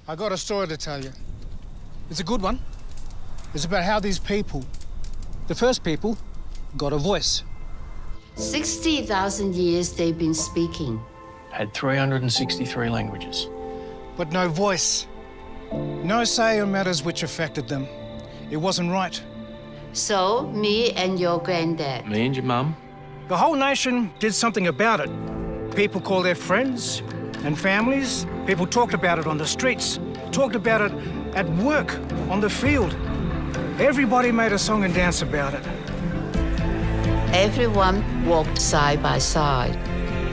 I got a story to tell you. It's a good one. It's about how these people, the first people, got a voice. 60,000 years they've been speaking. Had 363 languages. But no voice. No say on matters which affected them. It wasn't right. So, me and your granddad. Me and your mum. The whole nation did something about it. People called their friends and families. People talked about it on the streets, talked about it at work, on the field. Everybody made a song and dance about it. Everyone walked side by side.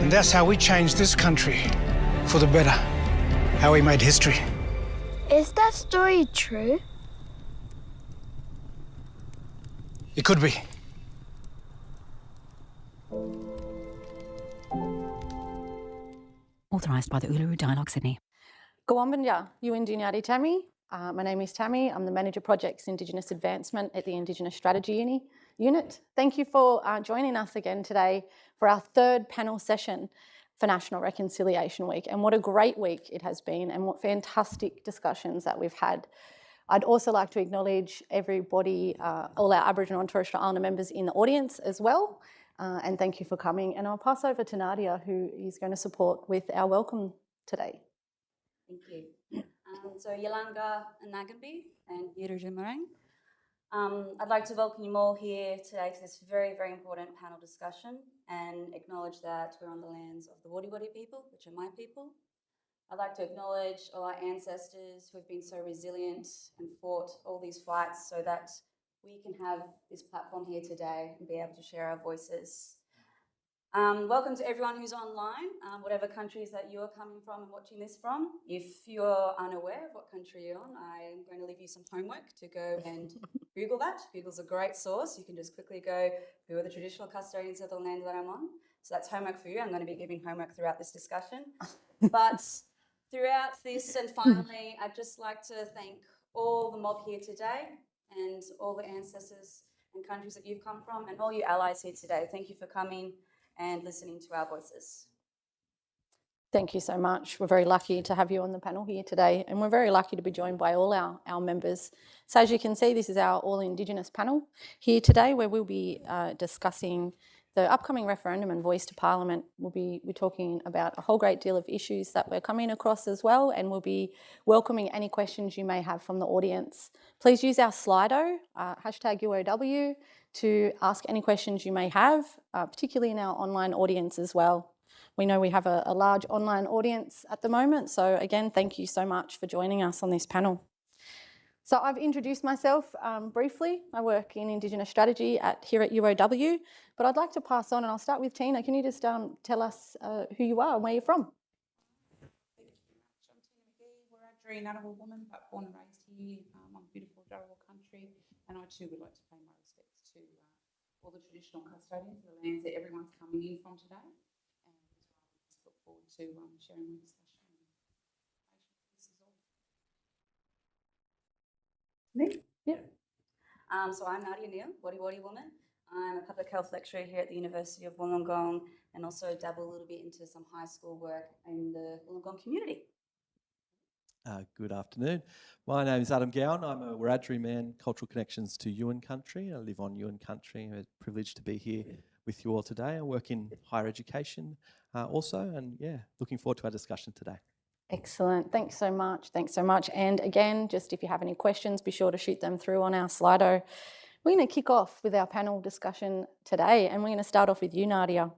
And that's how we changed this country for the better. How we made history. Is that story true? It could be. Authorised by the Uluru Dialogue Sydney. Gawambanja, Yuindinari Tammy. My name is Tammy. I'm the Manager Projects Indigenous Advancement at the Indigenous Strategy Unit. Thank you for joining us again today for our third panel session for National Reconciliation Week. And what a great week it has been, and what fantastic discussions that we've had. I'd also like to acknowledge everybody, all our Aboriginal and Torres Strait Islander members in the audience as well. And thank you for coming. And I'll pass over to Nadia, who is going to support with our welcome today. Thank you. So Yolanga Nagambi and Yirujumarang. I'd like to welcome you all here today to this very, very important panel discussion and acknowledge that we're on the lands of the Wadi people, which are my people. I'd like to acknowledge all our ancestors who have been so resilient and fought all these fights so that we can have this platform here today and be able to share our voices. Welcome to everyone who's online, whatever countries that you're coming from and watching this from. If you're unaware of what country you're on, I'm going to leave you some homework to go and Google that. Google's a great source. You can just quickly go, who are the traditional custodians of the land that I'm on? So that's homework for you. I'm going to be giving homework throughout this discussion. But throughout this, and finally, I'd just like to thank all the mob here today and all the ancestors and countries that you've come from, and all you allies here today. Thank you for coming and listening to our voices. Thank you so much. We're very lucky to have you on the panel here today, and we're very lucky to be joined by all our members. So as you can see, this is our All Indigenous panel here today, where we'll be discussing the upcoming referendum and voice to Parliament. We're talking about a whole great deal of issues that we're coming across as well, and we'll be welcoming any questions you may have from the audience. Please use our Slido, hashtag UOW, to ask any questions you may have, particularly in our online audience as well. We know we have a large online audience at the moment, so again, thank you so much for joining us on this panel. So I've introduced myself briefly. I work in Indigenous Strategy here at UOW, but I'd like to pass on, and I'll start with Tina. Can you just tell us who you are and where you're from? Thank you very much. I'm Tina McGee. We're a Ngunnawal woman, but born and raised here on beautiful Ngunnawal country, and I too would like to pay my respects to all the traditional custodians of the lands that everyone's coming in from today, and just look forward to sharing my discussion. Me? Yeah. So I'm Nadia Neal, Wadi woman. I'm a public health lecturer here at the University of Wollongong, and also dabble a little bit into some high school work in the Wollongong community. Good afternoon. My name is Adam Gowan. I'm a Wiradjuri man, cultural connections to Yuin country. I live on Yuin country. I'm privileged to be here with you all today. I work in higher education also, and yeah, looking forward to our discussion today. Excellent. Thanks so much. Thanks so much. And again, just if you have any questions, be sure to shoot them through on our Slido. We're going to kick off with our panel discussion today, and we're going to start off with you, Nadia.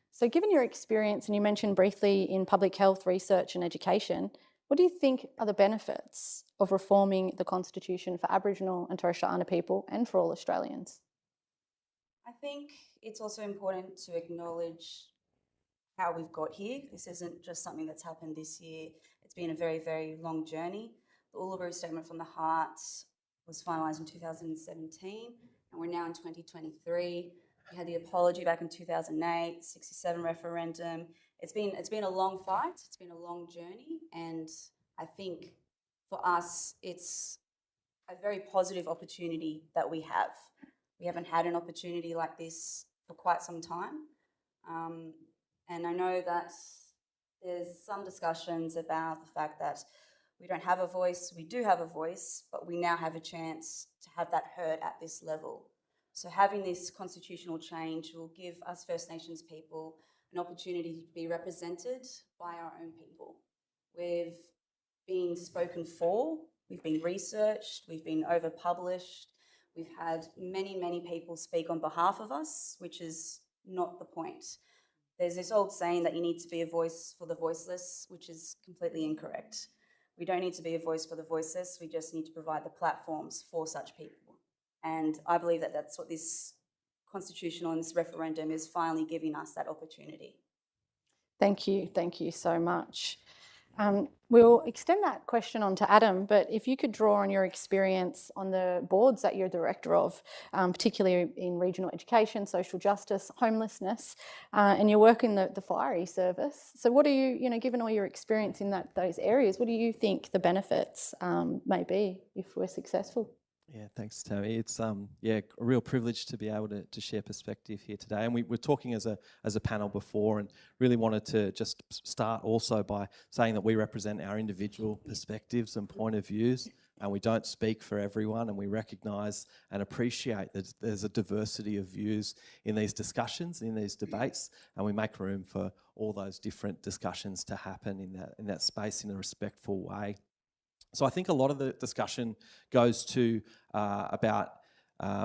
So given your experience, and you mentioned briefly in public health research and education, what do you think are the benefits of reforming the Constitution for Aboriginal and Torres Strait Islander people and for all Australians? I think it's also important to acknowledge how we've got here. This isn't just something that's happened this year. It's been a very, very long journey. The Uluru Statement from the Heart was finalised in 2017, and we're now in 2023. We had the apology back in 2008, 67 referendum. It's been a long fight. It's been a long journey, and I think for us, it's a very positive opportunity that we have. We haven't had an opportunity like this for quite some time. And I know that there's some discussions about the fact that We don't have a voice, we do have a voice, but we now have a chance to have that heard at this level. So having this constitutional change will give us First Nations people an opportunity to be represented by our own people. We've been spoken for, we've been researched, we've been overpublished, we've had many people speak on behalf of us, which is not the point. There's this old saying that you need to be a voice for the voiceless, which is completely incorrect. We don't need to be a voice for the voiceless, we just need to provide the platforms for such people. And I believe that that's what this constitutional and this referendum is finally giving us, that opportunity. Thank you so much. We'll extend that question on to Adam, but if you could draw on your experience on the boards that you're director of, particularly in regional education, social justice, homelessness, and your work in the fiery service. So what do you, given all your experience in those areas, what do you think the benefits may be if we're successful? Yeah, thanks, Tammy. It's a real privilege to be able to share perspective here today. And we were talking as a panel before, and really wanted to just start also by saying that we represent our individual perspectives and point of views, and we don't speak for everyone, and we recognise and appreciate that there's a diversity of views in these discussions, in these debates, and we make room for all those different discussions to happen in that space in a respectful way. So I think a lot of the discussion goes to about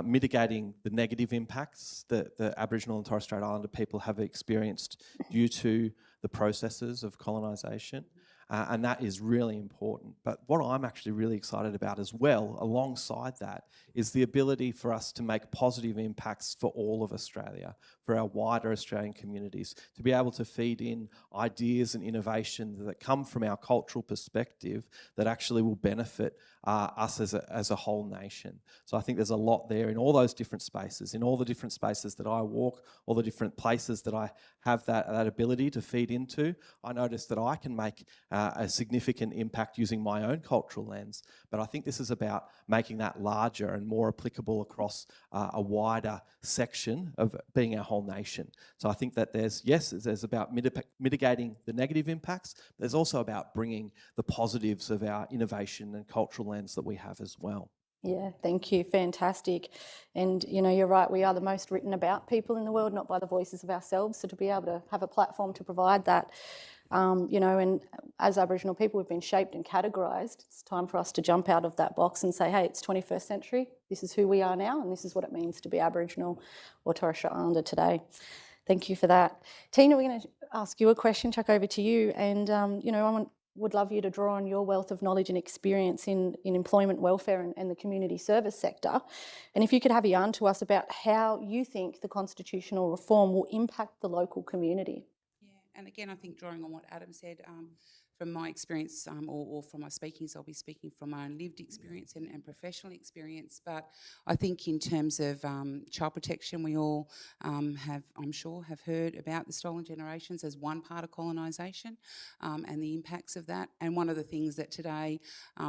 mitigating the negative impacts that the Aboriginal and Torres Strait Islander people have experienced due to the processes of colonisation. And that is really important. But what I'm actually really excited about as well, alongside that, is the ability for us to make positive impacts for all of Australia, for our wider Australian communities, to be able to feed in ideas and innovations that come from our cultural perspective that actually will benefit us as a whole nation. So I think there's a lot there in all those different spaces, in all the different spaces that I walk, all the different places that I have that ability to feed into. I notice that I can make a significant impact using my own cultural lens, but I think this is about making that larger and more applicable across a wider section of being our whole nation. So I think that there's about mitigating the negative impacts, but there's also about bringing the positives of our innovation and cultural lens that we have as well. Yeah, thank you. Fantastic. And, you're right, we are the most written about people in the world, not by the voices of ourselves. So to be able to have a platform to provide that, and as Aboriginal people, we've been shaped and categorised. It's time for us to jump out of that box and say, hey, it's 21st century. This is who we are now, and this is what it means to be Aboriginal or Torres Strait Islander today. Thank you for that. Tina, we're going to ask you a question, chuck over to you. And, would love you to draw on your wealth of knowledge and experience in employment welfare and the community service sector. And if you could have a yarn to us about how you think the constitutional reform will impact the local community. Yeah, and again, I think drawing on what Adam said, from my experience or from my speakings, I'll be speaking from my own lived experience and professional experience. But I think in terms of child protection, we all I'm sure, have heard about the stolen generations as one part of colonisation and the impacts of that. And one of the things that today,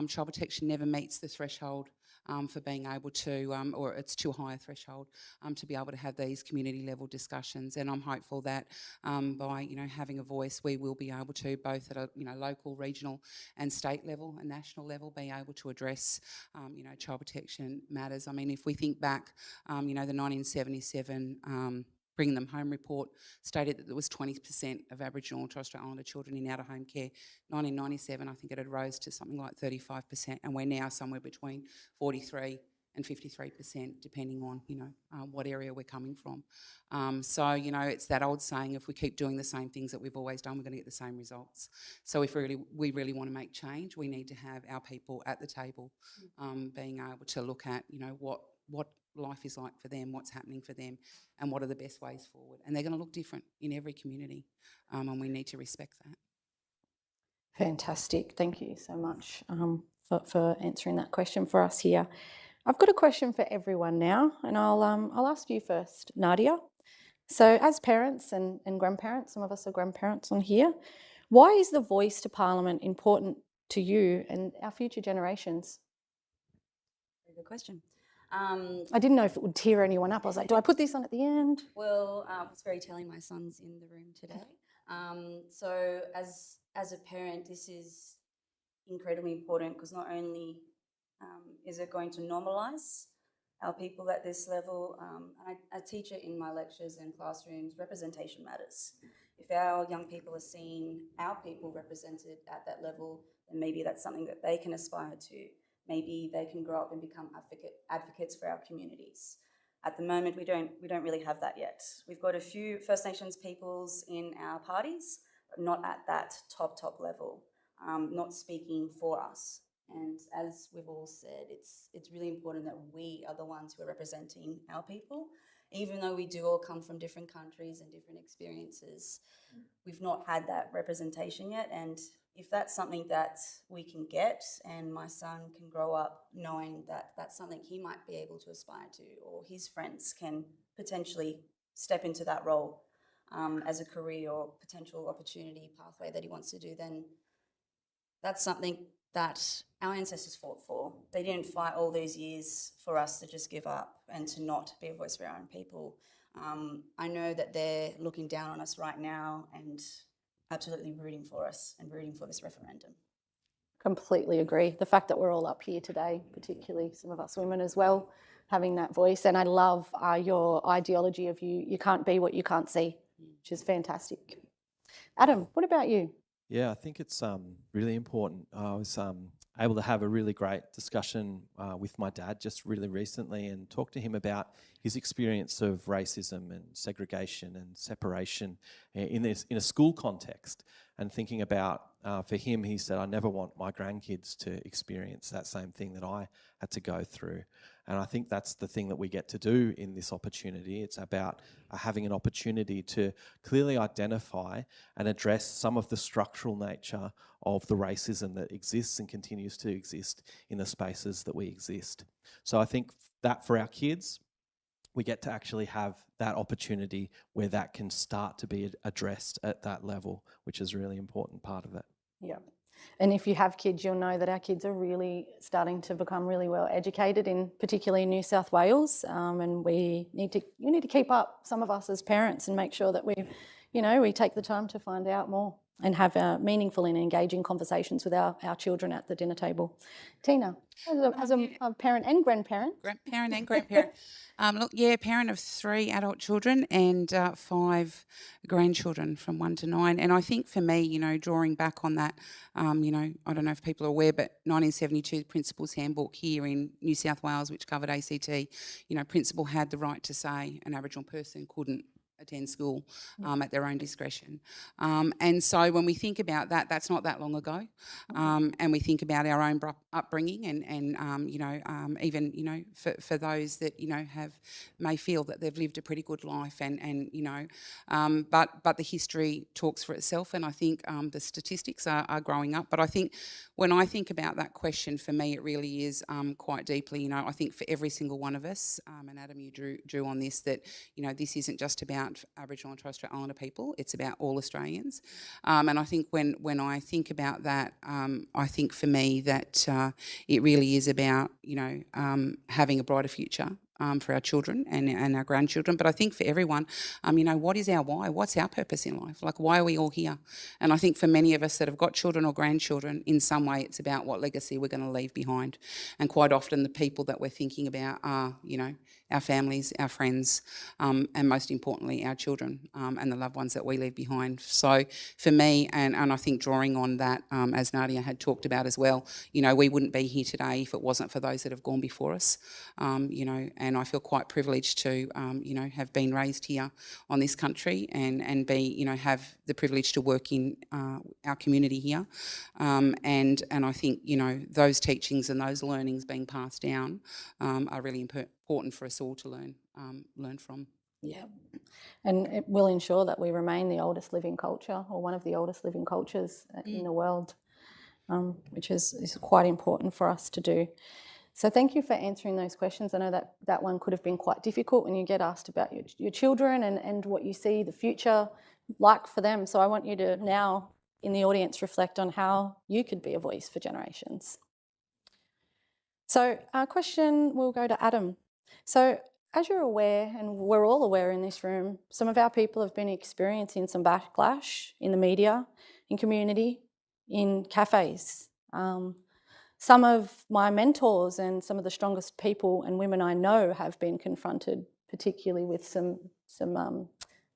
child protection never meets the threshold for being able to, or it's too high a threshold to be able to have these community level discussions. And I'm hopeful that by having a voice, we will be able to, both at a local, regional, and state level and national level, be able to address child protection matters. I mean, if we think back, the 1977. Bring Them Home report stated that there was 20% of Aboriginal and Torres Strait Islander children in out-of-home care. 1997, I think it had rose to something like 35%, and we're now somewhere between 43 and 53%, depending on what area we're coming from. So it's that old saying: if we keep doing the same things that we've always done, we're going to get the same results. So if we really want to make change, we need to have our people at the table, being able to look at what life is like for them, what's happening for them, and what are the best ways forward. And they're going to look different in every community, and we need to respect that. Fantastic. Thank you so much for answering that question for us here. I've got a question for everyone now, and I'll ask you first, Nadia. So as parents and grandparents, some of us are grandparents on here, why is the voice to Parliament important to you and our future generations? Very good question. I didn't know if it would tear anyone up. I was like, do I put this on at the end? Well, it's very telling. My son's in the room today. So as a parent, this is incredibly important because not only is it going to normalise our people at this level, and I teach it in my lectures and classrooms, representation matters. If our young people are seeing our people represented at that level, then maybe that's something that they can aspire to. Maybe they can grow up and become advocates for our communities. At the moment, we don't really have that yet. We've got a few First Nations peoples in our parties, but not at that top level, not speaking for us. And as we've all said, it's really important that we are the ones who are representing our people. Even though we do all come from different countries and different experiences, we've not had that representation yet. And if that's something that we can get, and my son can grow up knowing that that's something he might be able to aspire to, or his friends can potentially step into that role as a career or potential opportunity pathway that he wants to do, then that's something that our ancestors fought for. They didn't fight all these years for us to just give up and to not be a voice for our own people. I know that they're looking down on us right now and absolutely rooting for us and rooting for this referendum. Completely agree. The fact that we're all up here today, particularly some of us women as well, having that voice. And I love your ideology of you can't be what you can't see, which is fantastic. Adam, what about you? Yeah, I think it's really important. I was able to have a really great discussion with my dad just really recently and talk to him about his experience of racism and segregation and separation in a school context, and thinking about, for him, he said, I never want my grandkids to experience that same thing that I had to go through. And I think that's the thing that we get to do in this opportunity. It's about having an opportunity to clearly identify and address some of the structural nature of the racism that exists and continues to exist in the spaces that we exist. So I think that for our kids, we get to actually have that opportunity where that can start to be addressed at that level, which is a really important part of it. Yeah. And if you have kids, you'll know that our kids are really starting to become really well educated, in particularly New South Wales. And you need to keep up, some of us as parents, and make sure that we take the time to find out more and have meaningful and engaging conversations with our children at the dinner table. Tina, as a parent and grandparent. Parent and grandparent. Parent of 3 adult children and 5 grandchildren from 1 to 9. And I think for me, drawing back on that, I don't know if people are aware, but 1972 Principal's Handbook here in New South Wales, which covered ACT, Principal had the right to say an Aboriginal person couldn't attend school at their own discretion. And so when we think about that, that's not that long ago. And we think about our own upbringing and even, for those that, may feel that they've lived a pretty good life but the history talks for itself, and I think the statistics are growing up. But I think when I think about that question, for me, it really is quite deeply, I think for every single one of us, and Adam, you drew on this, that, this isn't just about Aboriginal and Torres Strait Islander people, it's about all Australians. And I think when I think about that, I think for me that it really is about, having a brighter future for our children and our grandchildren. But I think for everyone, what is our why? What's our purpose in life? Like, why are we all here? And I think for many of us that have got children or grandchildren, in some way it's about what legacy we're going to leave behind. And quite often the people that we're thinking about are, our families, our friends, and most importantly, our children and the loved ones that we leave behind. So for me, and I think drawing on that, as Nadia had talked about as well, we wouldn't be here today if it wasn't for those that have gone before us, and I feel quite privileged to, have been raised here on this country and be, have the privilege to work in our community here. And I think, those teachings and those learnings being passed down are really important for us all to learn from. Yeah, and it will ensure that we remain the oldest living culture, or one of the oldest living cultures in the world, which is quite important for us to do. So thank you for answering those questions. I know that one could have been quite difficult when you get asked about your children and what you see the future like for them. So I want you to now, in the audience, reflect on how you could be a voice for generations. So our question will go to Adam. So as you're aware, and we're all aware in this room, some of our people have been experiencing some backlash in the media, in community, in cafes, Some of my mentors and some of the strongest people and women I know have been confronted, particularly with some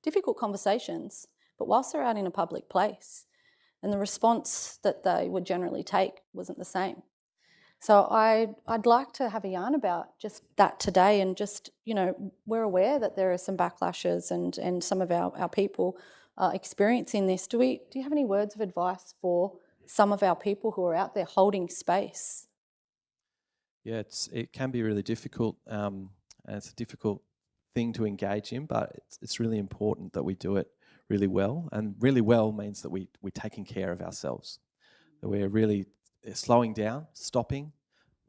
difficult conversations, but whilst they're out in a public place, and the response that they would generally take wasn't the same. So I'd like to have a yarn about just that today, and just, you know, we're aware that there are some backlashes and some of our people are experiencing this. Do you have any words of advice for some of our people who are out there holding space? Yeah, it can be really difficult, and it's a difficult thing to engage in, but it's really important that we do it really well. And really well means that we're taking care of ourselves, that we're really slowing down, stopping,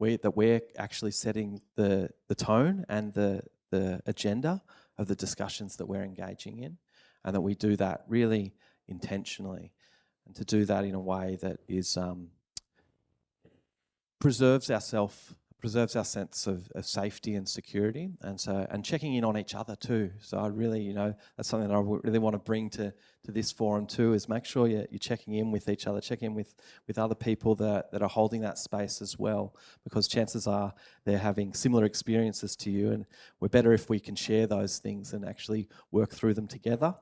that we're actually setting the tone and the agenda of the discussions that we're engaging in, and that we do that really intentionally, and to do that in a way that is preserves our sense of safety and security, and checking in on each other too. So I really, you know, that's something that I really want to bring to this forum too, is make sure you're checking in with each other, checking in with other people that are holding that space as well, because chances are they're having similar experiences to you, and we're better if we can share those things and actually work through them together.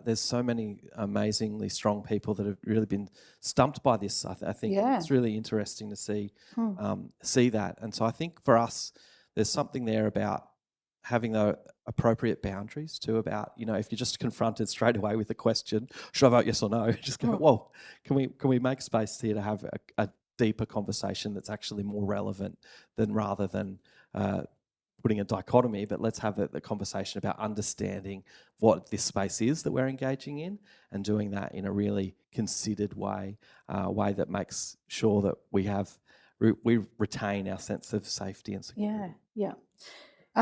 There's so many amazingly strong people that have really been stumped by this. I think it's really interesting to see that. And so I think for us, there's something there about having the appropriate boundaries too, about, you know, if you're just confronted straight away with a question, should I vote yes or no? Just go, well, can we make space here to have a deeper conversation that's actually more relevant rather than putting a dichotomy, but let's have the conversation about understanding what this space is that we're engaging in, and doing that in a really considered way, way that makes sure that we retain our sense of safety and security. Yeah.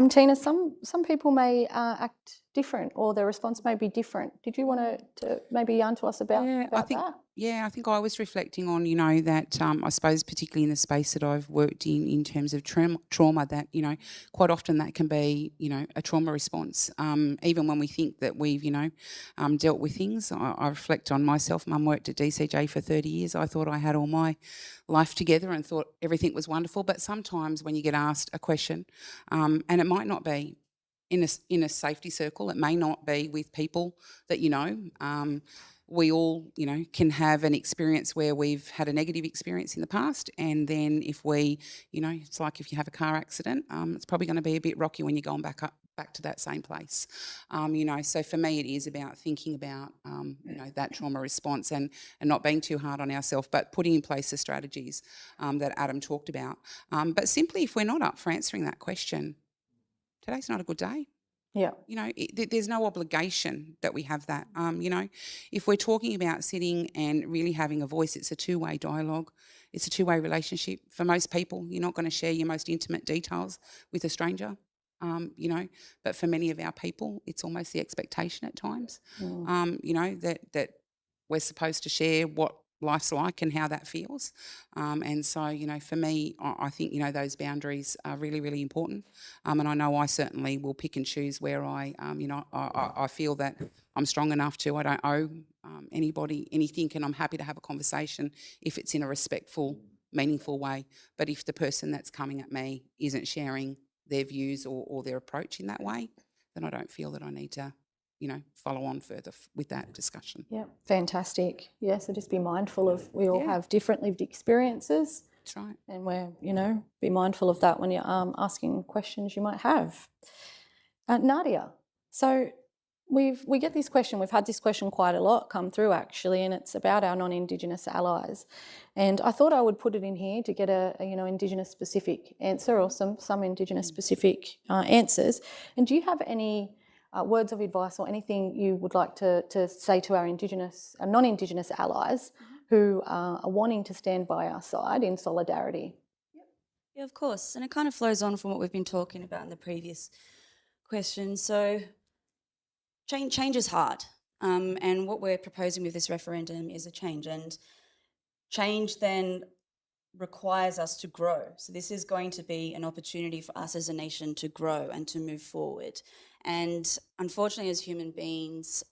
Tina, some people may act different, or their response may be different. Did you want to maybe yarn to us about that? Yeah, I think I was reflecting on, you know, that I suppose particularly in the space that I've worked in terms of trauma, that, you know, quite often that can be, you know, a trauma response. Even when we think that we've, you know, dealt with things. I reflect on myself. Mum worked at DCJ for 30 years. I thought I had all my life together and thought everything was wonderful. But sometimes when you get asked a question, and it might not be in a safety circle, it may not be with people that you know. We all, you know, can have an experience where we've had a negative experience in the past, and then if we, you know, it's like if you have a car accident, it's probably going to be a bit rocky when you're going back to that same place, you know. So for me, it is about thinking about, you know, that trauma response and not being too hard on ourselves, but putting in place the strategies that Adam talked about. But simply, if we're not up for answering that question, today's not a good day. Yeah. You know, there's no obligation that we have that. You know, if we're talking about sitting and really having a voice, it's a two-way dialogue. It's a two-way relationship. For most people, you're not going to share your most intimate details with a stranger, you know, but for many of our people, it's almost the expectation at times, you know, that we're supposed to share what life's like and how that feels. And so, you know, for me, I think, you know, those boundaries are really, really important. And I know I certainly will pick and choose where you know, I feel that I'm strong enough to. I don't owe anybody anything, and I'm happy to have a conversation if it's in a respectful, meaningful way. But if the person that's coming at me isn't sharing their views or their approach in that way, then I don't feel that I need to, you know, follow on further with that discussion. Yeah, fantastic. Yeah, so just be mindful of, we all have different lived experiences. That's right. And we're, you know, be mindful of that when you're asking questions you might have. Nadia, so we get this question, we've had this question quite a lot come through actually, and it's about our non-Indigenous allies. And I thought I would put it in here to get a you know, Indigenous specific answer, or some Indigenous specific answers. And do you have any words of advice or anything you would like to say to our non-Indigenous allies who are wanting to stand by our side in solidarity? Yeah, of course. And it kind of flows on from what we've been talking about in the previous question. So change is hard. And what we're proposing with this referendum is a change. And change then requires us to grow. So this is going to be an opportunity for us as a nation to grow and to move forward. And unfortunately, as human beings,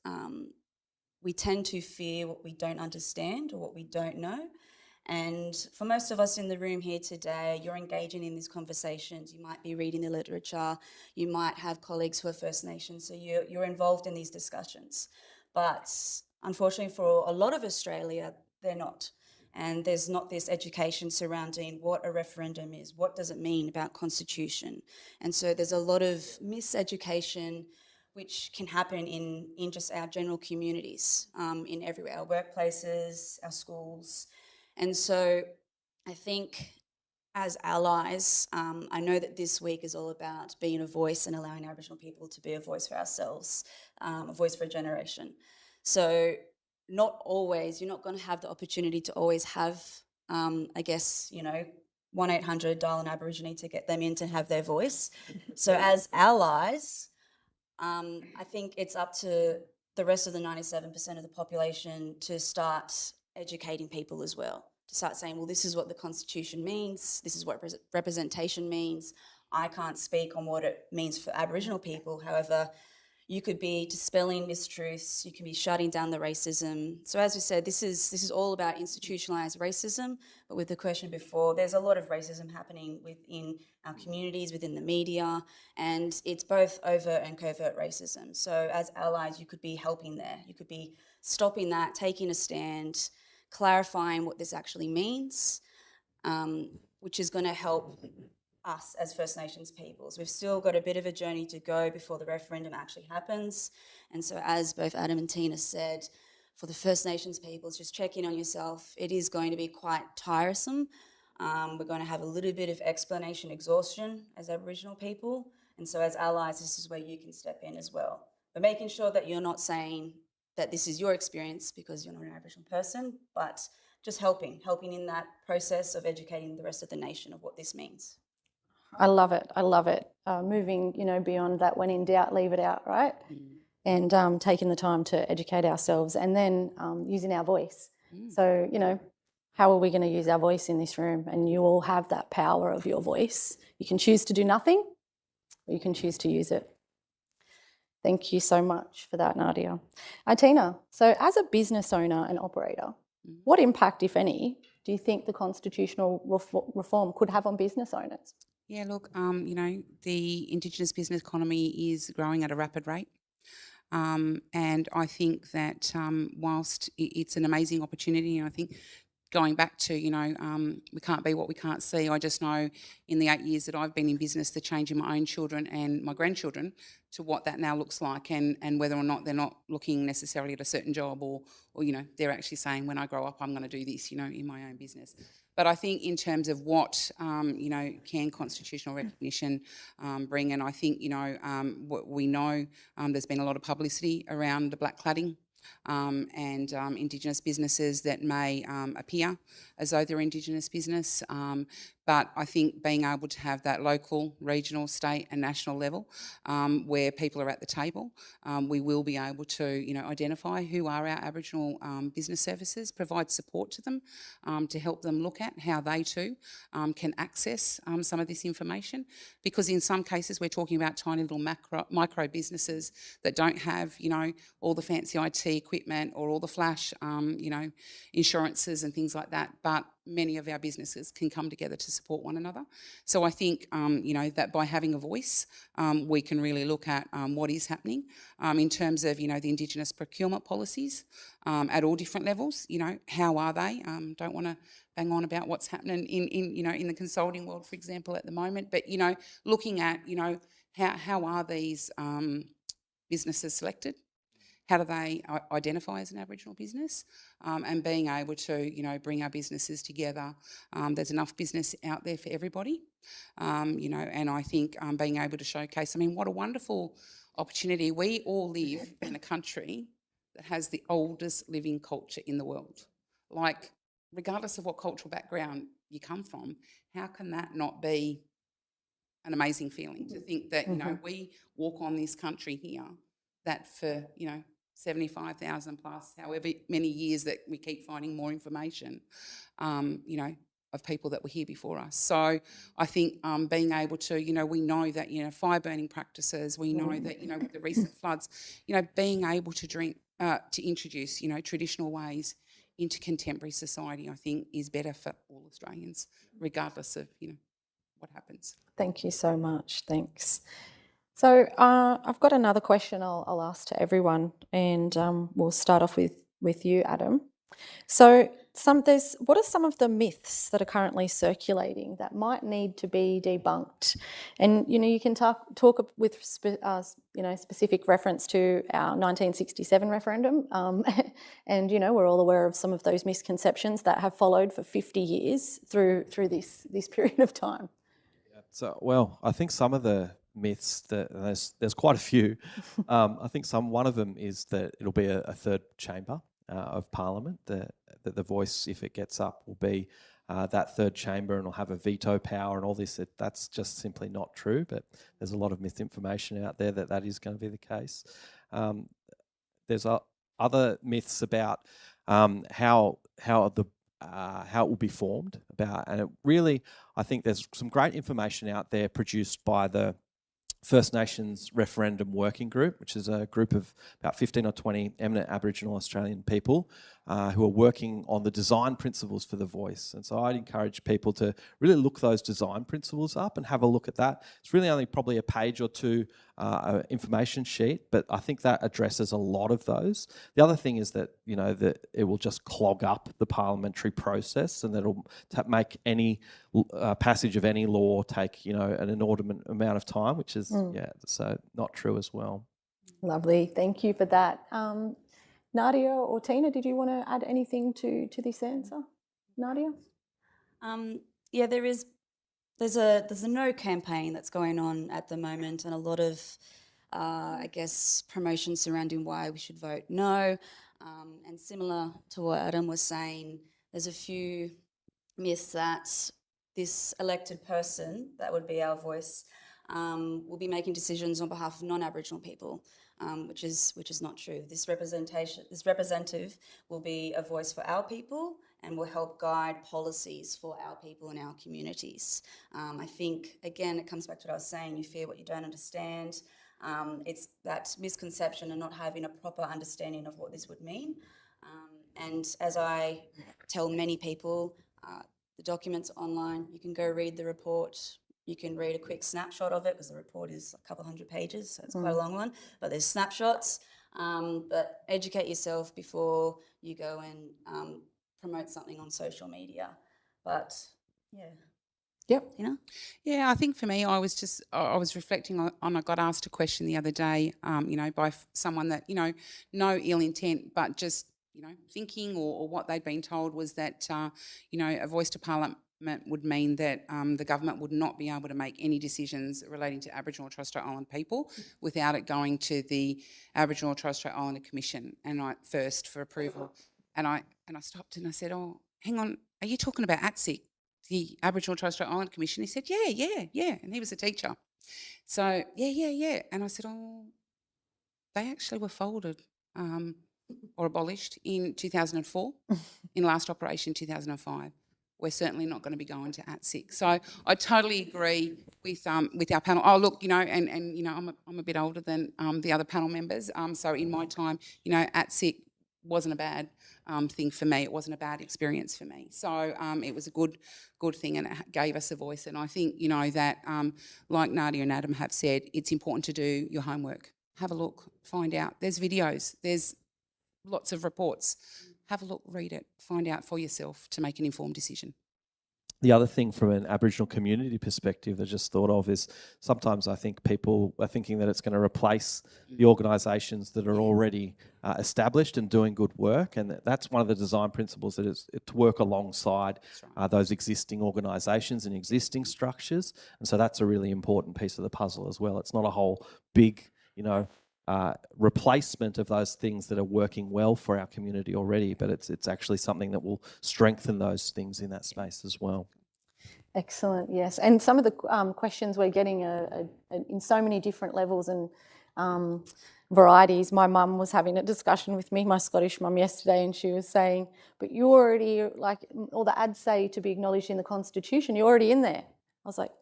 we tend to fear what we don't understand or what we don't know. And for most of us in the room here today, you're engaging in these conversations. You might be reading the literature. You might have colleagues who are First Nations, so you're involved in these discussions. But unfortunately for a lot of Australia, they're not. And there's not this education surrounding what a referendum is, what does it mean about constitution. And so there's a lot of miseducation which can happen in just our general communities, in everywhere, our workplaces, our schools. And so I think as allies, I know that this week is all about being a voice and allowing Aboriginal people to be a voice for ourselves, a voice for a generation. So not always, you're not going to have the opportunity to always have, I guess, 1-800 dial an Aborigine to get them in to have their voice. So as allies, I think it's up to the rest of the 97% of the population to start educating people as well, to start saying, well, this is what the Constitution means, this is what representation means. I can't speak on what it means for Aboriginal people. However, you could be dispelling mistruths, you can be shutting down the racism. So as we said, this is all about institutionalised racism, but with the question before, there's a lot of racism happening within our communities, within the media, and it's both overt and covert racism. So as allies, you could be helping there. You could be stopping that, taking a stand, clarifying what this actually means, which is going to help us as First Nations peoples. We've still got a bit of a journey to go before the referendum actually happens. And so as both Adam and Tina said, for the First Nations peoples, just check in on yourself. It is going to be quite tiresome. We're going to have a little bit of explanation exhaustion as Aboriginal people. And so as allies, this is where you can step in as well. But making sure that you're not saying that this is your experience because you're not an Aboriginal person, but just helping in that process of educating the rest of the nation of what this means. I love it. I love it. Moving, beyond that, when in doubt, leave it out, right? And taking the time to educate ourselves and then using our voice. So, how are we going to use our voice in this room? And you all have that power of your voice. You can choose to do nothing or you can choose to use it. Thank you so much for that, Nadia. Tina, so as a business owner and operator, what impact, if any, do you think the constitutional reform could have on business owners? Yeah, look, the Indigenous business economy is growing at a rapid rate. And I think that whilst it's an amazing opportunity, and I think going back to, we can't be what we can't see, I just know in the 8 years that I've been in business, the change in my own children and my grandchildren to what that now looks like and whether or not they're not looking necessarily at a certain job or they're actually saying when I grow up I'm going to do this, in my own business. But I think in terms of what, can constitutional recognition bring, and I think, what we know, there's been a lot of publicity around the black cladding and Indigenous businesses that may appear as though they're Indigenous business. But I think being able to have that local, regional, state and national level where people are at the table, we will be able to, identify who are our Aboriginal business services, provide support to them to help them look at how they too can access some of this information. Because in some cases we're talking about tiny little micro businesses that don't have, all the fancy IT equipment or all the flash, insurances and things like that. But many of our businesses can come together to support one another. So I think, that by having a voice, we can really look at what is happening in terms of, the Indigenous procurement policies at all different levels. How are they? Don't want to bang on about what's happening in the consulting world, for example, at the moment. But, looking at, how are these businesses selected? How do they identify as an Aboriginal business? And being able to, bring our businesses together. There's enough business out there for everybody, and I think being able to showcase, what a wonderful opportunity. We all live in a country that has the oldest living culture in the world. Like, regardless of what cultural background you come from, how can that not be an amazing feeling to think that, we walk on this country here that for, 75,000 plus, however many years that we keep finding more information, of people that were here before us. So I think being able to, we know that, fire burning practices, we know that, with the recent floods, being able to introduce, traditional ways into contemporary society, I think is better for all Australians, regardless of, what happens. Thank you so much. Thanks. So I've got another question I'll ask to everyone, and we'll start off with you, Adam. So what are some of the myths that are currently circulating that might need to be debunked? And you can talk with specific reference to our 1967 referendum, and we're all aware of some of those misconceptions that have followed for 50 years through this period of time. So, well, I think some of the myths that there's quite a few. I think one of them is that it'll be a third chamber of Parliament. That the voice, if it gets up, will be that third chamber and will have a veto power and all this. That's just simply not true. But there's a lot of misinformation out there that is going to be the case. There's other myths about how it will be formed and it really, I think there's some great information out there produced by the First Nations Referendum Working Group, which is a group of about 15 or 20 eminent Aboriginal Australian people who are working on the design principles for the voice. And so I'd encourage people to really look those design principles up and have a look at that. It's really only probably a page or two information sheet, but I think that addresses a lot of those. The other thing is that, that it will just clog up the parliamentary process, and that it'll make any passage of any law take, an inordinate amount of time, which is, so not true as well. Lovely. Thank you for that. Nadia or Tina, did you want to add anything to this answer? Nadia? Yeah, there's a no campaign that's going on at the moment, and a lot of promotion surrounding why we should vote no. And similar to what Adam was saying, there's a few myths that this elected person, that would be our voice, will be making decisions on behalf of non-Aboriginal people, which is not true. This representative will be a voice for our people and will help guide policies for our people and our communities. I think, again, it comes back to what I was saying, you fear what you don't understand. It's that misconception and not having a proper understanding of what this would mean. And as I tell many people, the documents are online. You can go read the report. You can read a quick snapshot of it because the report is a couple hundred pages, so it's quite a long one. But there's snapshots. But educate yourself before you go and promote something on social media. But yeah. Yep. Yeah, I think for me, I was reflecting on I got asked a question the other day, by someone that, no ill intent, but just, thinking or what they'd been told was that, a voice to Parliament would mean that the government would not be able to make any decisions relating to Aboriginal and Torres Strait Islander people without it going to the Aboriginal and Torres Strait Islander Commission first for approval. And I stopped and I said, oh, hang on, are you talking about ATSIC, the Aboriginal and Torres Strait Islander Commission? He said, yeah. And he was a teacher. So, yeah. And I said, oh, they actually were folded or abolished in 2004, in last operation 2005. We're certainly not going to be going to ATSIC. So I totally agree with our panel. Oh, look, I'm a bit older than the other panel members. So in my time, ATSIC wasn't a bad thing for me. It wasn't a bad experience for me. So it was a good thing, and it gave us a voice. And I think, that, like Nadia and Adam have said, it's important to do your homework. Have a look, find out. There's videos, there's lots of reports. Have a look, read it, find out for yourself to make an informed decision. The other thing from an Aboriginal community perspective I just thought of is sometimes I think people are thinking that it's going to replace the organisations that are already established and doing good work, and that's one of the design principles, that is to work alongside those existing organisations and existing structures, and so that's a really important piece of the puzzle as well. It's not a whole big, replacement of those things that are working well for our community already, but it's actually something that will strengthen those things in that space as well. Excellent, yes. And some of the questions we're getting are in so many different levels and varieties. My mum was having a discussion with me, my Scottish mum, yesterday, and she was saying, but you already, all the ads say to be acknowledged in the Constitution, you're already in there. I was like,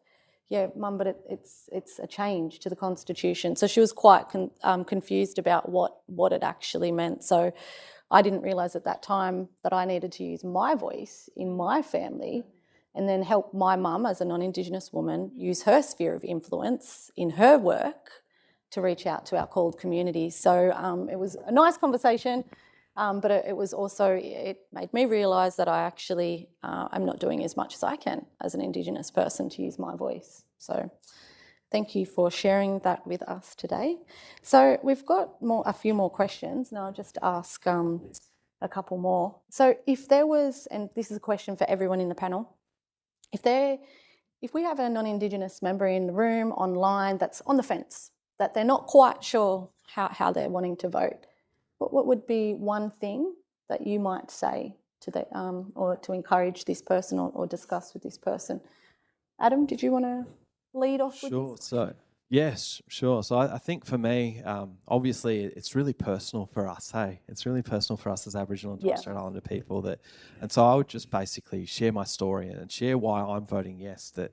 yeah, Mum, but it's a change to the Constitution. So she was quite confused about what it actually meant. So I didn't realise at that time that I needed to use my voice in my family and then help my mum as a non-Indigenous woman use her sphere of influence in her work to reach out to our called community. So it was a nice conversation, but it was also, it made me realise that I actually am not doing as much as I can as an Indigenous person to use my voice. So thank you for sharing that with us today. So we've got a few more questions, and I'll just ask a couple more. So if there was, and this is a question for everyone in the panel, if we have a non-Indigenous member in the room, online, that's on the fence, that they're not quite sure how they're wanting to vote, what would be one thing that you might say to or to encourage this person or discuss with this person? Adam, did you want to lead off with this? Sure. So, yes, sure. So I think for me, obviously, it's really personal for us. Hey, it's really personal for us as Aboriginal and Torres Strait Islander people. And so I would just basically share my story and share why I'm voting yes. That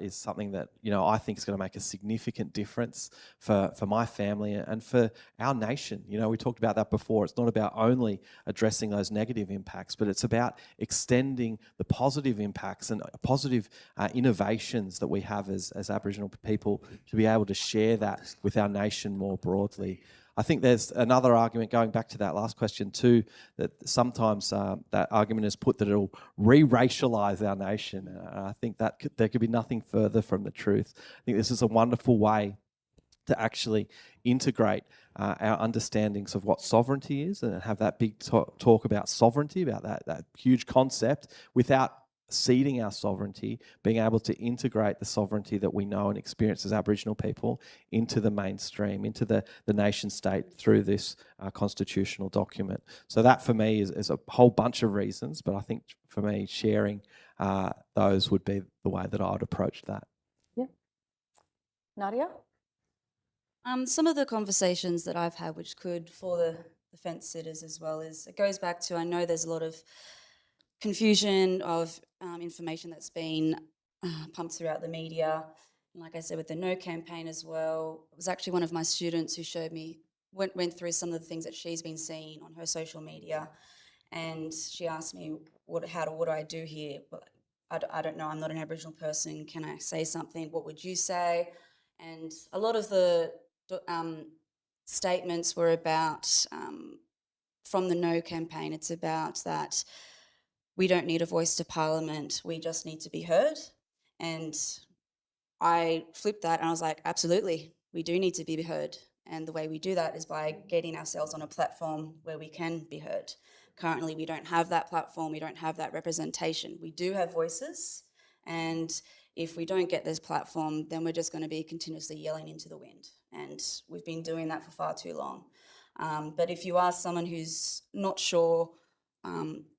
is something that, you know, I think is going to make a significant difference for my family and for our nation. You know, we talked about that before. It's not about only addressing those negative impacts, but it's about extending the positive impacts and positive innovations that we have as Aboriginal people to be able to share that with our nation more broadly. I think there's another argument, going back to that last question too, that sometimes that argument is put that it'll re-racialise our nation. I think that there could be nothing further from the truth. I think this is a wonderful way to actually integrate our understandings of what sovereignty is and have that big talk about sovereignty, about that huge concept, without ceding our sovereignty, being able to integrate the sovereignty that we know and experience as Aboriginal people into the mainstream, into the nation state through this constitutional document. So that for me is a whole bunch of reasons, but I think for me sharing those would be the way that I would approach that. Yeah. Nadia? Some of the conversations that I've had, which could, for the fence sitters as well, is it goes back to, I know there's a lot of confusion of information that's been pumped throughout the media. And like I said, with the No campaign as well, it was actually one of my students who showed me, went through some of the things that she's been seeing on her social media. And she asked me, what do I do here? Well, I don't know, I'm not an Aboriginal person. Can I say something? What would you say? And a lot of the statements were about, from the No campaign, it's about that we don't need a voice to Parliament, we just need to be heard. And I flipped that and I was like, absolutely, we do need to be heard. And the way we do that is by getting ourselves on a platform where we can be heard. Currently, we don't have that platform, we don't have that representation. We do have voices, and if we don't get this platform, then we're just going to be continuously yelling into the wind. And we've been doing that for far too long. But if you ask someone who's not sure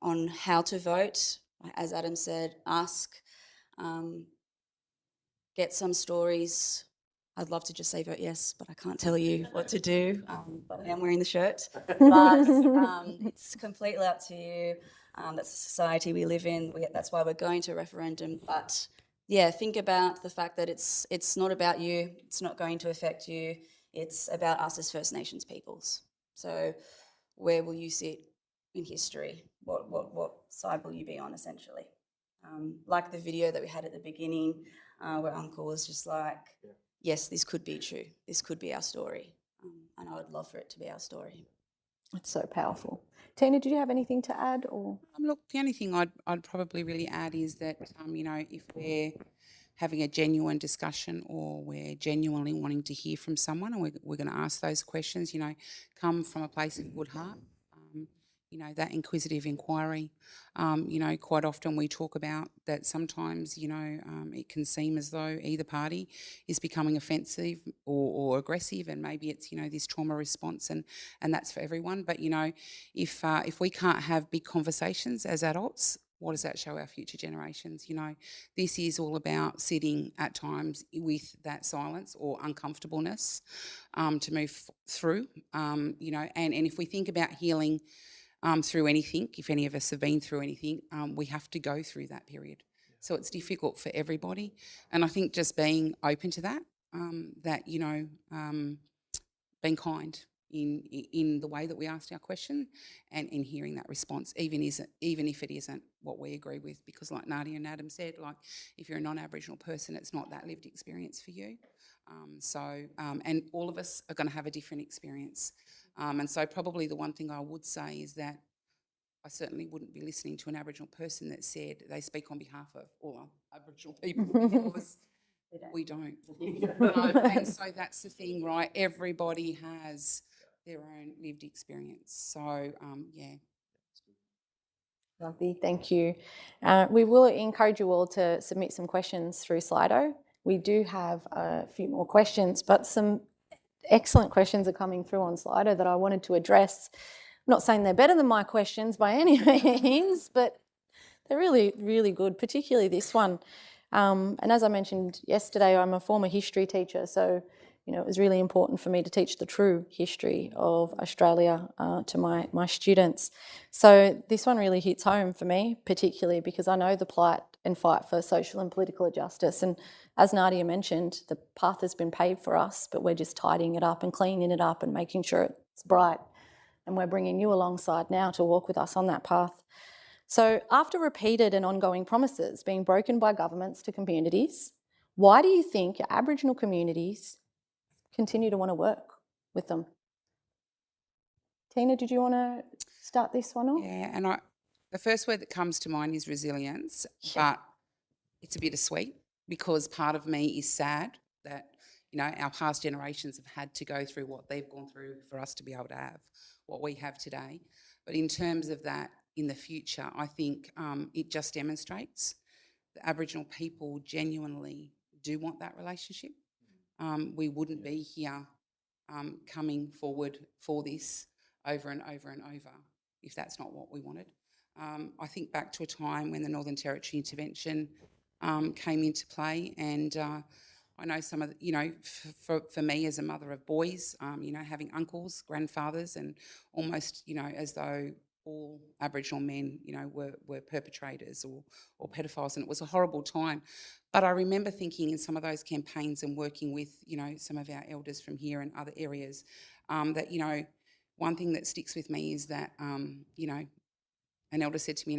on how to vote, as Adam said, ask, get some stories. I'd love to just say vote yes, but I can't tell you what to do. But I am wearing the shirt. But it's completely up to you. That's the society we live in. That's why we're going to a referendum. But yeah, think about the fact that it's not about you. It's not going to affect you. It's about us as First Nations peoples. So where will you sit in history? What side will you be on, essentially? Like the video that we had at the beginning, where Uncle was just like, yes, this could be true. This could be our story. And I would love for it to be our story. It's so powerful. Tina, did you have anything to add? Or Look, the only thing I'd probably really add is that, you know, if we're having a genuine discussion or we're genuinely wanting to hear from someone and we're going to ask those questions, you know, come from a place of good heart. You know, that inquisitive inquiry. You know, quite often we talk about that sometimes, you know, it can seem as though either party is becoming offensive or aggressive, and maybe it's, you know, this trauma response, and that's for everyone. But, you know, if we can't have big conversations as adults, what does that show our future generations? You know, this is all about sitting at times with that silence or uncomfortableness to move through, you know, and if we think about healing through anything, if any of us have been through anything, we have to go through that period. So it's difficult for everybody. And I think just being open to that, that, you know, being kind, in the way that we asked our question and in hearing that response, even if it isn't what we agree with. Because like Nadia and Adam said, like if you're a non-Aboriginal person, it's not that lived experience for you. And all of us are going to have a different experience. And so probably the one thing I would say is that I certainly wouldn't be listening to an Aboriginal person that said they speak on behalf of all Aboriginal people because we don't. And so that's the thing, right? Everybody has their own lived experience. So, yeah. Lovely, thank you. We will encourage you all to submit some questions through Slido. We do have a few more questions, but some excellent questions are coming through on Slido that I wanted to address. I'm not saying they're better than my questions by any means, but they're really, really good, particularly this one. And as I mentioned yesterday, I'm a former history teacher, so it was really important for me to teach the true history of Australia to my students. So this one really hits home for me, particularly because I know the plight and fight for social and political justice. And as Nadia mentioned, the path has been paved for us, but we're just tidying it up and cleaning it up and making sure it's bright. And we're bringing you alongside now to walk with us on that path. So after repeated and ongoing promises being broken by governments to communities, why do you think Aboriginal communities continue to want to work with them? Tina, did you want to start this one off? Yeah, and the first word that comes to mind is resilience, but it's a bittersweet because part of me is sad that, our past generations have had to go through what they've gone through for us to be able to have what we have today. But in terms of that in the future, I think it just demonstrates that Aboriginal people genuinely do want that relationship. We wouldn't be here coming forward for this over and over and over if that's not what we wanted. I think back to a time when the Northern Territory intervention came into play, and I know some of for me as a mother of boys, having uncles, grandfathers, and almost, as though all Aboriginal men, were perpetrators or pedophiles, and it was a horrible time. But I remember thinking in some of those campaigns and working with, some of our elders from here and other areas, that, one thing that sticks with me is that, an elder said to me,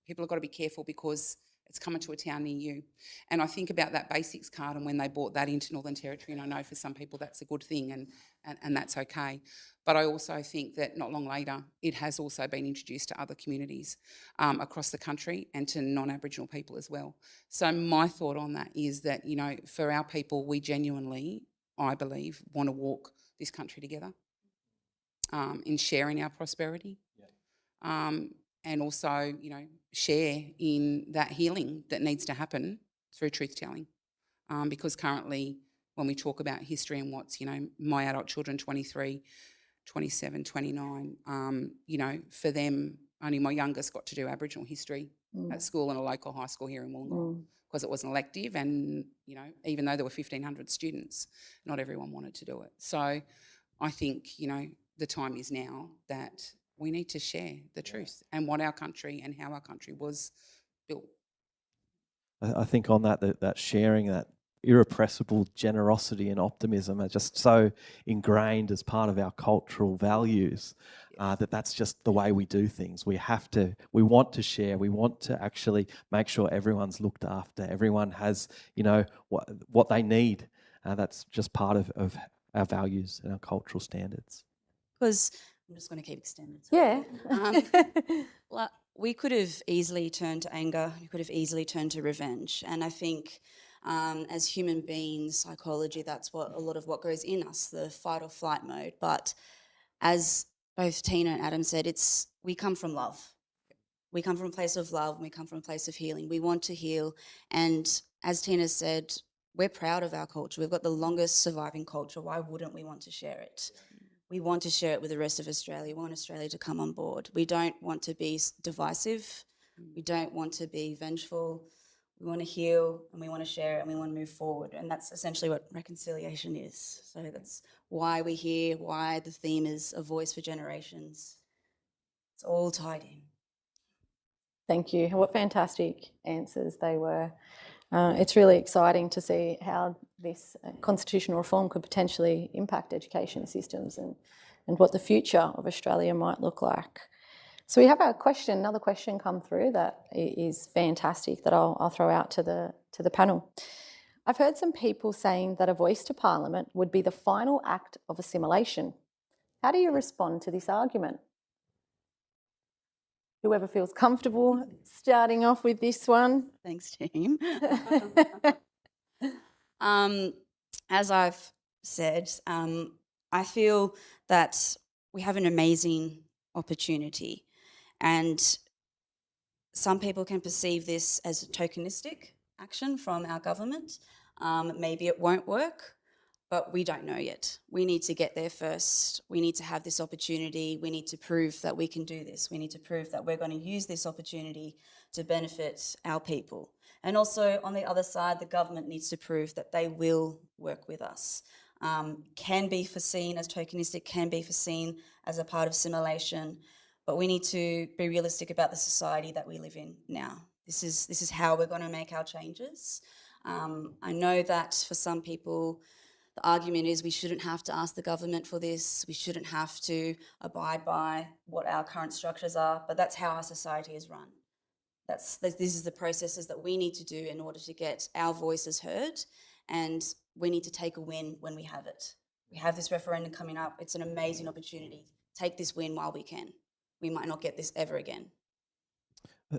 people have got to be careful because it's coming to a town near you. And I think about that basics card and when they brought that into Northern Territory, and I know for some people that's a good thing and that's okay. But I also think that not long later, it has also been introduced to other communities across the country and to non-Aboriginal people as well. So my thought on that is that, for our people, we genuinely, I believe, want to walk this country together in sharing our prosperity. And also, share in that healing that needs to happen through truth-telling. Because currently, when we talk about history and what's, my adult children, 23, 27, 29, for them, only my youngest got to do Aboriginal history at school in a local high school here in Wollongong because it was an elective and, even though there were 1,500 students, not everyone wanted to do it. So I think, the time is now that we need to share the truth and what our country and how our country was built. I think on that sharing, that irrepressible generosity and optimism are just so ingrained as part of our cultural values that's just the way we do things. We want to share, we want to actually make sure everyone's looked after, everyone has, what they need. That's just part of our values and our cultural standards. Because I'm just going to keep extending. Yeah. Well, we could have easily turned to anger. We could have easily turned to revenge. And I think as human beings, psychology, that's what a lot of what goes in us, the fight or flight mode. But as both Tina and Adam said, we come from love. We come from a place of love and we come from a place of healing. We want to heal. And as Tina said, we're proud of our culture. We've got the longest surviving culture. Why wouldn't we want to share it? We want to share it with the rest of Australia. We want Australia to come on board. We don't want to be divisive. We don't want to be vengeful. We want to heal and we want to share it and we want to move forward. And that's essentially what reconciliation is. So that's why we're here, why the theme is a voice for generations. It's all tied in. Thank you. What fantastic answers they were. It's really exciting to see how this constitutional reform could potentially impact education systems and what the future of Australia might look like. So we have another question come through that is fantastic that I'll throw out to the panel. I've heard some people saying that a voice to Parliament would be the final act of assimilation. How do you respond to this argument? Whoever feels comfortable starting off with this one. Thanks, team. As I've said, I feel that we have an amazing opportunity, and some people can perceive this as a tokenistic action from our government. Maybe it won't work, but we don't know yet. We need to get there first. We need to have this opportunity. We need to prove that we can do this. We need to prove that we're going to use this opportunity to benefit our people. And also, on the other side, the government needs to prove that they will work with us. Can be foreseen as tokenistic, can be foreseen as a part of assimilation, but we need to be realistic about the society that we live in now. This is how we're going to make our changes. I know that for some people, the argument is we shouldn't have to ask the government for this, we shouldn't have to abide by what our current structures are, but that's how our society is run. This is the processes that we need to do in order to get our voices heard, and we need to take a win when we have it. We have this referendum coming up. It's an amazing opportunity. Take this win while we can. We might not get this ever again.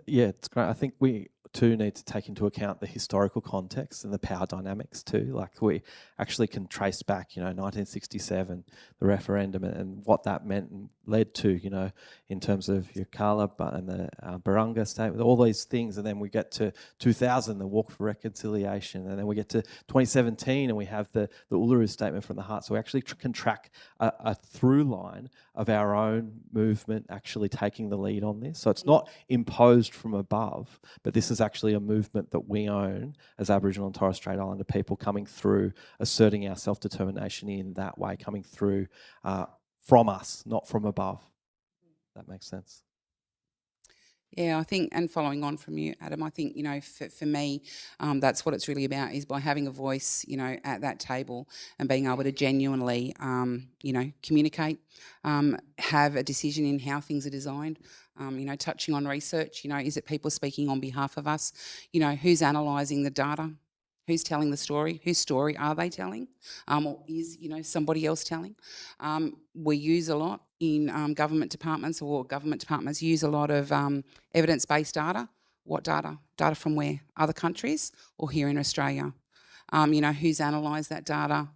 Yeah, it's great. I think we too need to take into account the historical context and the power dynamics too. Like we actually can trace back, 1967, the referendum and what that meant and led to, in terms of your Kala and the Barunga statement, all these things. And then we get to 2000, the Walk for Reconciliation. And then we get to 2017 and we have the Uluru Statement from the Heart. So we actually can track a through line of our own movement actually taking the lead on this. So it's not imposed from above, but this is actually a movement that we own as Aboriginal and Torres Strait Islander people coming through, asserting our self-determination in that way, coming through from us, not from above. That makes sense. Yeah, I think, and following on from you, Adam, I think, for me, that's what it's really about, is by having a voice, at that table and being able to genuinely, communicate, have a decision in how things are designed, touching on research, is it people speaking on behalf of us? Who's analysing the data? Who's telling the story? Whose story are they telling? Or is, somebody else telling? We use a lot in government departments, or government departments use a lot of evidence-based data. What data? Data from where? Other countries or here in Australia? Who's analysed that data?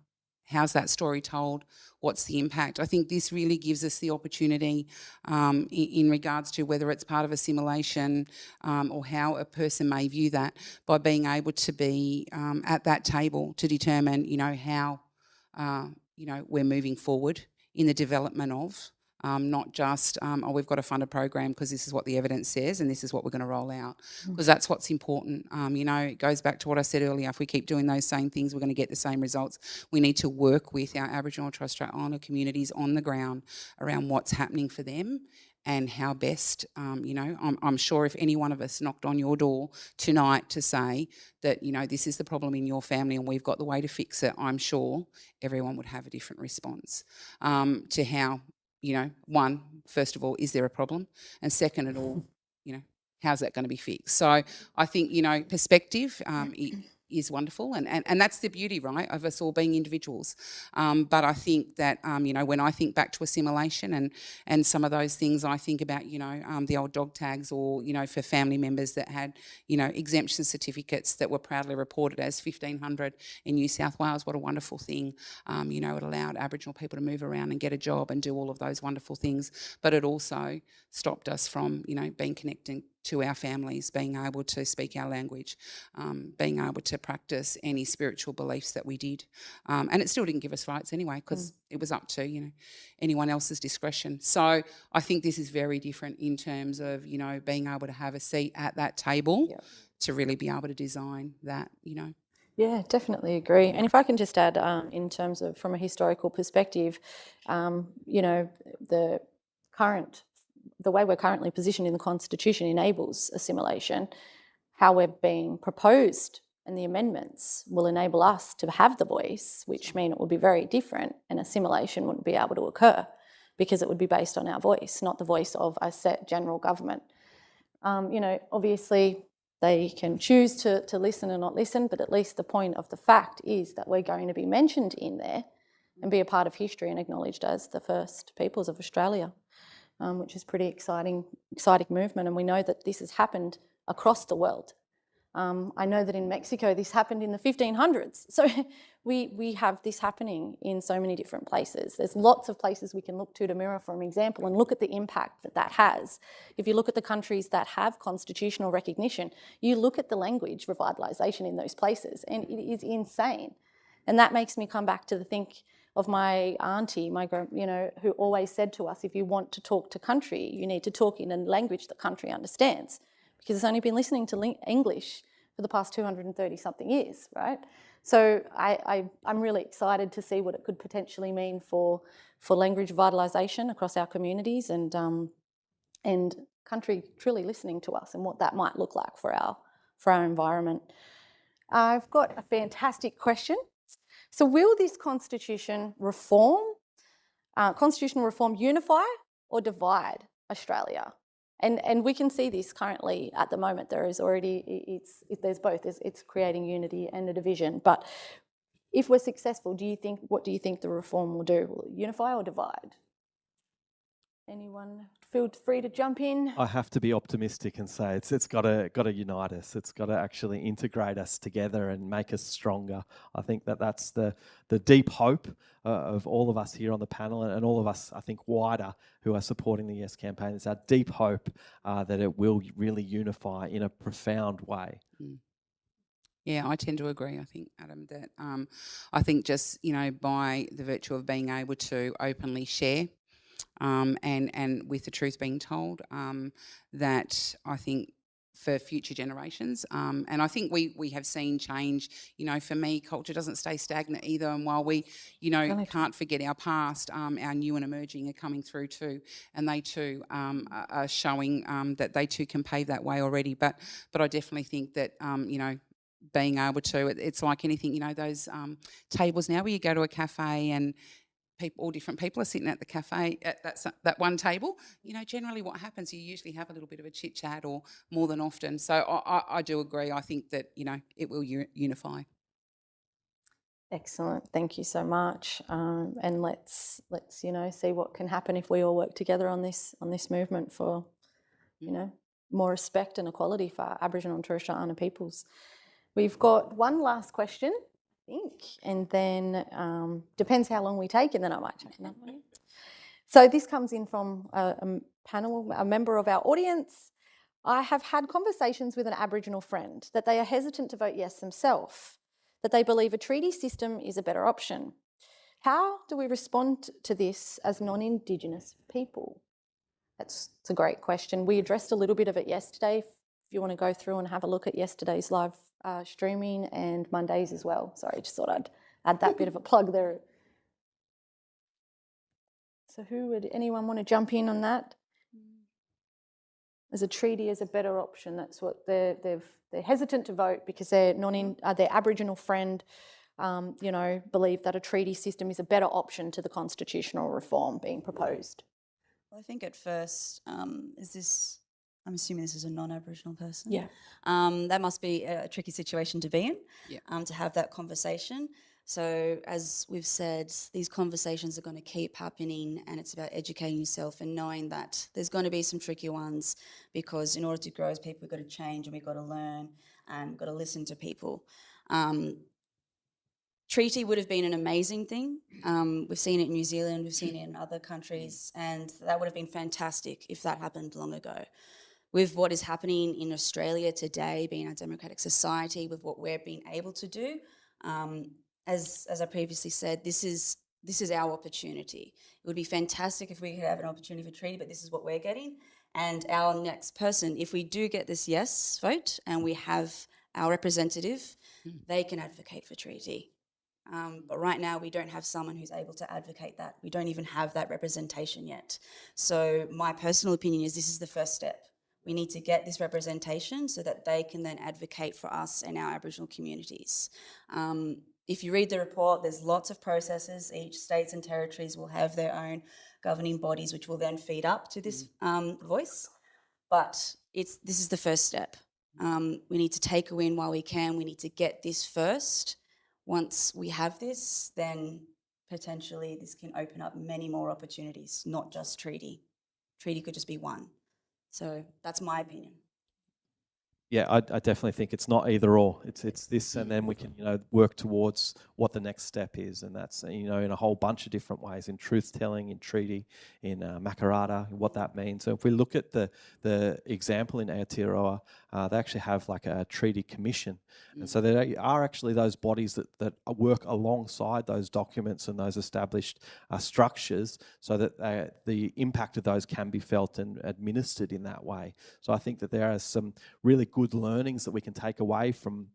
How's that story told? What's the impact? I think this really gives us the opportunity in regards to whether it's part of assimilation or how a person may view that, by being able to be at that table to determine, how, we're moving forward in the development of, not just, we've got to fund a program because this is what the evidence says and this is what we're going to roll out, because that's what's important. It goes back to what I said earlier. If we keep doing those same things, we're going to get the same results. We need to work with our Aboriginal and Torres Strait Islander communities on the ground around what's happening for them and how best, I'm sure if any one of us knocked on your door tonight to say that, this is the problem in your family and we've got the way to fix it, I'm sure everyone would have a different response to how, one, first of all, is there a problem? And second of all, how's that going to be fixed? So I think, perspective is wonderful, and that's the beauty, right, of us all being individuals. But I think that, when I think back to assimilation and some of those things, I think about, the old dog tags, or, for family members that had, exemption certificates that were proudly reported as 1,500 in New South Wales. What a wonderful thing. It allowed Aboriginal people to move around and get a job and do all of those wonderful things. But it also stopped us from, being connected to our families, being able to speak our language, being able to practice any spiritual beliefs that we did. And it still didn't give us rights anyway, because it was up to, anyone else's discretion. So I think this is very different in terms of, being able to have a seat at that table to really be able to design that, Yeah, definitely agree. And if I can just add, in terms of from a historical perspective, the way we're currently positioned in the Constitution enables assimilation. How we're being proposed and the amendments will enable us to have the voice, which mean it will be very different, and assimilation wouldn't be able to occur because it would be based on our voice, not the voice of a set general government. Obviously they can choose to listen or not listen, but at least the point of the fact is that we're going to be mentioned in there and be a part of history and acknowledged as the first peoples of Australia, which is pretty exciting movement. And we know that this has happened across the world. I know that in Mexico this happened in the 1500s. So we have this happening in so many different places. There's lots of places we can look to mirror for an example and look at the impact that has. If you look at the countries that have constitutional recognition, you look at the language revitalisation in those places, and it is insane. And that makes me come back to think of my auntie, who always said to us, if you want to talk to country, you need to talk in a language that country understands, because it's only been listening to English for the past 230-something years, right? So I'm really excited to see what it could potentially mean for language revitalisation across our communities, and country truly listening to us and what that might look like for our environment. I've got a fantastic question. So will this constitutional reform unify or divide Australia? And we can see this currently at the moment. There's both. It's creating unity and a division. But if we're successful, what do you think the reform will do? Will it unify or divide? Anyone feel free to jump in? I have to be optimistic and say it's got to unite us. It's got to actually integrate us together and make us stronger. I think that's the deep hope of all of us here on the panel, and all of us, I think, wider, who are supporting the Yes campaign. It's our deep hope that it will really unify in a profound way. Yeah, I tend to agree. I think, Adam, that I think just, by the virtue of being able to openly share and with the truth being told, that I think for future generations, and I think we have seen change. For me, culture doesn't stay stagnant either, and while we, can't forget our past, our new and emerging are coming through too, and they too are showing that they too can pave that way already. But I definitely think that, being able to, it's like anything, those tables now where you go to a cafe and all different people are sitting at the cafe at that one table. Generally what happens, you usually have a little bit of a chit chat, or more than often. So I do agree. I think that it will unify. Excellent, thank you so much. And let's see what can happen if we all work together on this movement for more respect and equality for Aboriginal and Torres Strait Islander peoples. We've got one last question, I think, and then depends how long we take, and then I might check another one. So this comes in from a member of our audience. I have had conversations with an Aboriginal friend that they are hesitant to vote yes themselves, that they believe a treaty system is a better option. How do we respond to this as non-Indigenous people? It's a great question. We addressed a little bit of it yesterday. If you want to go through and have a look at yesterday's live streaming and Mondays as well. Sorry, just thought I'd add that bit of a plug there. So anyone want to jump in on that? As a treaty is a better option. That's what they're hesitant to vote because their Aboriginal friend, believe that a treaty system is a better option to the constitutional reform being proposed. Well, I think at first, I'm assuming this is a non-Aboriginal person. Yeah. That must be a tricky situation to be in, Yeah. to have that conversation. So as we've said, these conversations are going to keep happening, and it's about educating yourself and knowing that there's going to be some tricky ones, because in order to grow as people, we've got to change and we've got to learn and we've got to listen to people. Treaty would have been an amazing thing. We've seen it in New Zealand, we've seen it in other countries, and that would have been fantastic if that happened long ago. With what is happening in Australia today, being a democratic society, with what we're being able to do, as I previously said, this is our opportunity. It would be fantastic if we could have an opportunity for treaty, but this is what we're getting. And our next person, if we do get this yes vote and we have our representative, they can advocate for treaty. But right now we don't have someone who's able to advocate that. We don't even have that representation yet. So my personal opinion is this is the first step. We need to get this representation so that they can then advocate for us and our Aboriginal communities. If you read the report, there's lots of processes. Each states and territories will have their own governing bodies, which will then feed up to this voice. But this is the first step. We need to take a win while we can. We need to get this first. Once we have this, then potentially this can open up many more opportunities, not just treaty. Treaty could just be one. So that's my opinion. Yeah, I definitely think it's not either or. It's this, and then we can work towards what the next step is, and that's in a whole bunch of different ways, in truth telling, in treaty, in Makarrata, what that means. So if we look at the example in Aotearoa, they actually have like a treaty commission, and so there are actually those bodies that work alongside those documents and those established structures, so that the impact of those can be felt and administered in that way. So I think that there are some really good learnings that we can take away from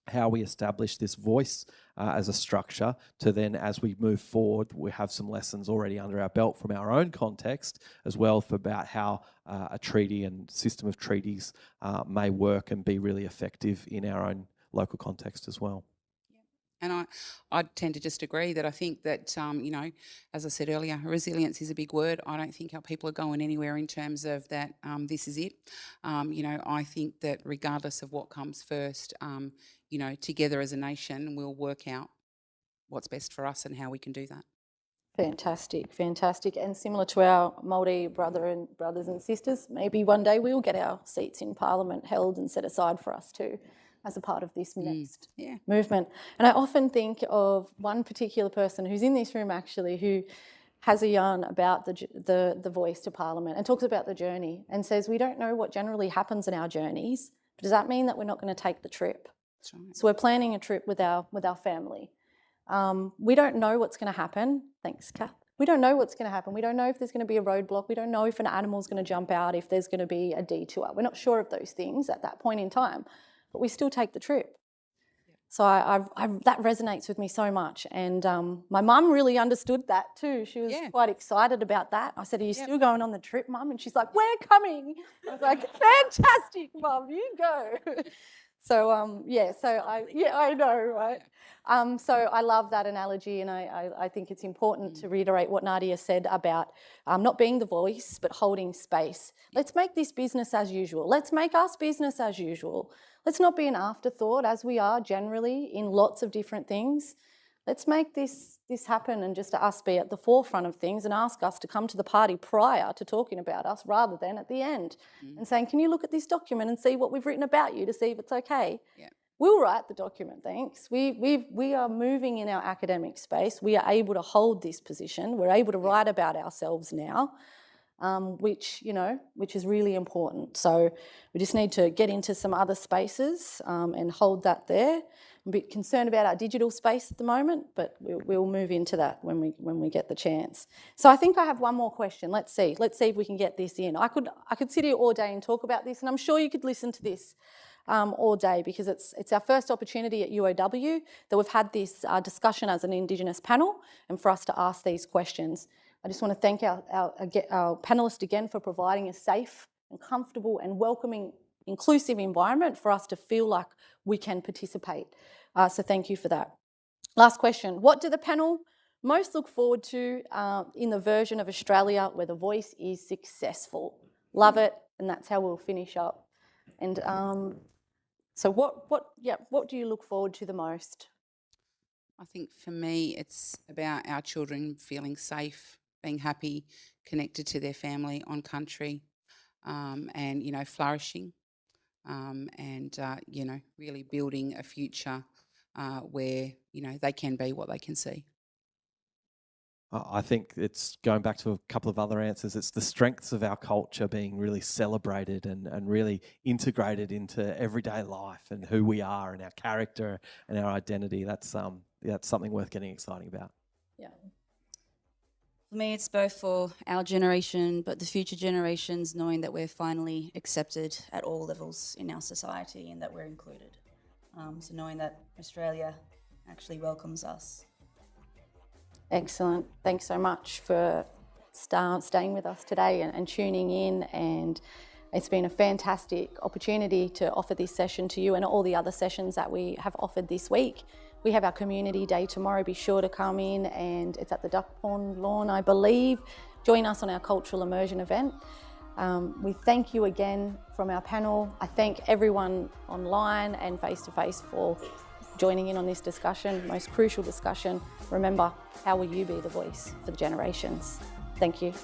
how we establish this voice as a structure, to then as we move forward we have some lessons already under our belt from our own context as well, for about how a treaty and system of treaties may work and be really effective in our own local context as well. And I tend to just agree that I think that, as I said earlier, resilience is a big word. I don't think our people are going anywhere in terms of that this is it. I think that regardless of what comes first, together as a nation, we'll work out what's best for us and how we can do that. Fantastic, fantastic. And similar to our Māori brothers and sisters, maybe one day we'll get our seats in Parliament held and set aside for us too, as a part of this next movement. And I often think of one particular person who's in this room actually, who has a yarn about the voice to Parliament and talks about the journey and says, we don't know what generally happens in our journeys, but does that mean that we're not going to take the trip? That's right. So we're planning a trip with our family. We don't know what's going to happen. Thanks, Kath. We don't know what's going to happen. We don't know if there's going to be a roadblock. We don't know if an animal's going to jump out, if there's going to be a detour. We're not sure of those things at that point in time, but we still take the trip. So that resonates with me so much. And my mum really understood that too. She was quite excited about that. I said, are you still going on the trip, Mum? And she's like, we're coming. I was like, fantastic, Mum, you go. So, I know, right? So I love that analogy, and I think it's important to reiterate what Nadia said about not being the voice, but holding space. Let's make this business as usual. Let's make us business as usual. Let's not be an afterthought, as we are generally in lots of different things. Let's make this happen and just us be at the forefront of things and ask us to come to the party prior to talking about us rather than at the end and saying, can you look at this document and see what we've written about you to see if it's okay? Yeah. We'll write the document, thanks. We are moving in our academic space. We are able to hold this position. We're able to write about ourselves now, which is really important. So we just need to get into some other spaces and hold that there. I'm a bit concerned about our digital space at the moment, but we'll move into that when we get the chance. So I think I have one more question. Let's see if we can get this in. I could sit here all day and talk about this, and I'm sure you could listen to this all day, because it's our first opportunity at UOW that we've had this discussion as an Indigenous panel and for us to ask these questions. I just want to thank our panellists again for providing a safe and comfortable and welcoming, inclusive environment for us to feel like we can participate. So thank you for that. Last question. What do the panel most look forward to in the version of Australia where the voice is successful? Love it, and that's how we'll finish up. And so what do you look forward to the most? I think for me it's about our children feeling safe, being happy, connected to their family on country, and flourishing, and really building a future where they can be what they can see. I think it's going back to a couple of other answers. It's the strengths of our culture being really celebrated and really integrated into everyday life and who we are and our character and our identity. That's something worth getting exciting about. Yeah. For me, it's both for our generation, but the future generations, knowing that we're finally accepted at all levels in our society and that we're included. So knowing that Australia actually welcomes us. Excellent. Thanks so much for staying with us today and tuning in and It's been a fantastic opportunity to offer this session to you and all the other sessions that we have offered this week. We have our community day tomorrow. Be sure to come in, and it's at the Duck Pond Lawn, I believe. Join us on our cultural immersion event. We thank you again from our panel. I thank everyone online and face-to-face for joining in on this discussion, most crucial discussion. Remember, how will you be the voice for the generations? Thank you.